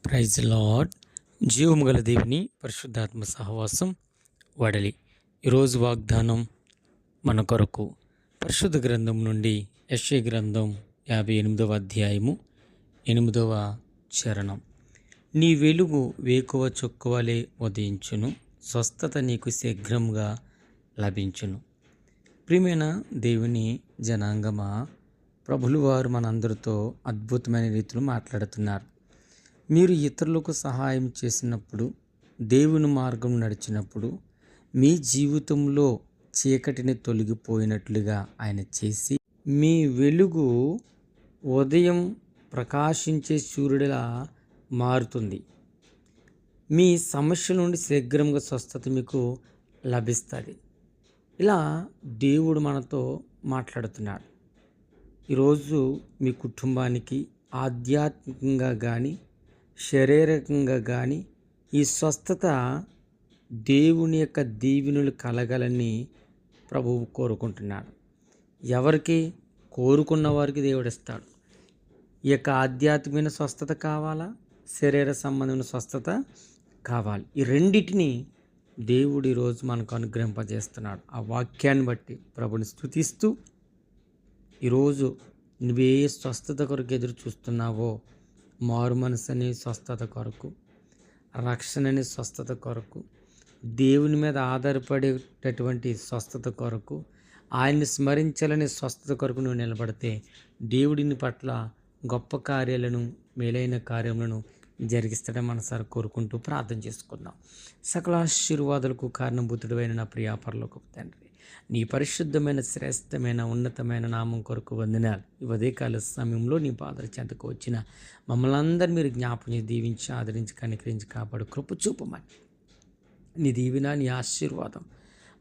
Praise lord. జీవము గల దేవుని పరిశుద్ధాత్మ సహవాసం వడలి. ఈరోజు వాగ్దానం మన కొరకు పరిశుద్ధ గ్రంథం నుండి యెషయా గ్రంథం 58వ అధ్యాయము 8వ చరణం. నీ వెలుగు వేకువ చొక్కువలే ఉదయించును, స్వస్థత నీకు శీఘ్రంగా లభించును. ప్రియమైన దేవుని జనాంగమా, ప్రభులు వారు మనందరితో అద్భుతమైన రీతిలో మాట్లాడుతున్నారు. మీరు ఇతరులకు సహాయం చేసినప్పుడు, దేవుని మార్గం నడిచినప్పుడు, మీ జీవితంలో చీకటిని తొలగిపోయినట్లుగా ఆయన చేసి, మీ వెలుగు ఉదయం ప్రకాశించే సూర్యుడిలా మారుతుంది. మీ సమస్యల నుండి శీఘ్రంగా స్వస్థత మీకు లభిస్తుంది. ఇలా దేవుడు మనతో మాట్లాడుతున్నాడు. ఈరోజు మీ కుటుంబానికి ఆధ్యాత్మికంగా కానీ శారీరకంగా కానీ ఈ స్వస్థత దేవుని యొక్క దీవెనలు కలగాలని ప్రభువు కోరుకుంటున్నాడు. ఎవరికి కోరుకున్న వారికి దేవుడు ఇస్తాడు. ఈ యొక్క ఆధ్యాత్మికమైన స్వస్థత కావాలా, శరీర సంబంధమైన స్వస్థత కావాలి. ఈ రెండిటిని దేవుడు ఈరోజు మనకు అనుగ్రహింపజేస్తున్నాడు. ఆ వాక్యాన్ని బట్టి ప్రభుని స్తుతిస్తూ, ఈరోజు నువ్వే స్వస్థత కొరకు ఎదురు చూస్తున్నావో, మారు మనసని స్వస్థత కొరకు, రక్షణని స్వస్థత కొరకు, దేవుని మీద ఆధారపడేటటువంటి స్వస్థత కొరకు, ఆయన్ని స్మరించాలని స్వస్థత కొరకు నువ్వు నిలబడితే దేవుడిని పట్ల గొప్ప కార్యాలను, మేలైన కార్యములను జరిగిస్తాడని మనసారి కోరుకుంటూ ప్రార్థన చేసుకుందాం. సకల ఆశీర్వాదాలకు కారణభూతుడైన నా ప్రియ పరలోకపు తండ్రి, నీ పరిశుద్ధమైన శ్రేష్టమైన ఉన్నతమైన నామం కొరకు వందనాలు. ఈ ఉదయకాల సమయంలో నీ పాదల చెంతకు వచ్చిన మమ్మల్ని అందరూ మీరు జ్ఞాపకం చేసి దీవించి ఆదరించి కనికరించి కాపాడు కృప చూపమని, నీ దీవెన నీ ఆశీర్వాదం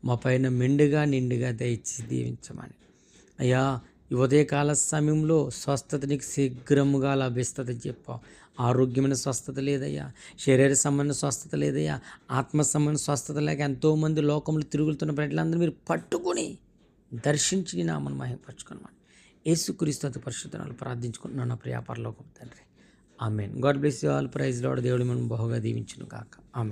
మా పైన మెండుగా నిండుగా దయచేసి దీవించమని. అయ్యా, ఈ ఉదయకాల సమయంలో స్వస్థత నీకు శీఘ్రముగా లభిస్తుందని చెప్పావు. ఆరోగ్యమైన స్వస్థత లేదయ్యా, శరీర సంబంధ స్వస్థత లేదయ్యా, ఆత్మ సంబంధ స్వస్థత లేక ఎంతోమంది లోకంలో తిరుగుతున్న ప్రజలందరూ మీరు పట్టుకుని దర్శించి నీ నామను మహిమపరచుకున్నాను. యేసుక్రీస్తు అతి పరిశుద్ధనాలు ప్రార్థించుకుంటున్నాను నా ప్రియ పరలోకపు తండ్రి. Amen. God bless you all. Praise Lord. దేవుడు మనం బహుగా దీవించును గాక. ఆమేన్.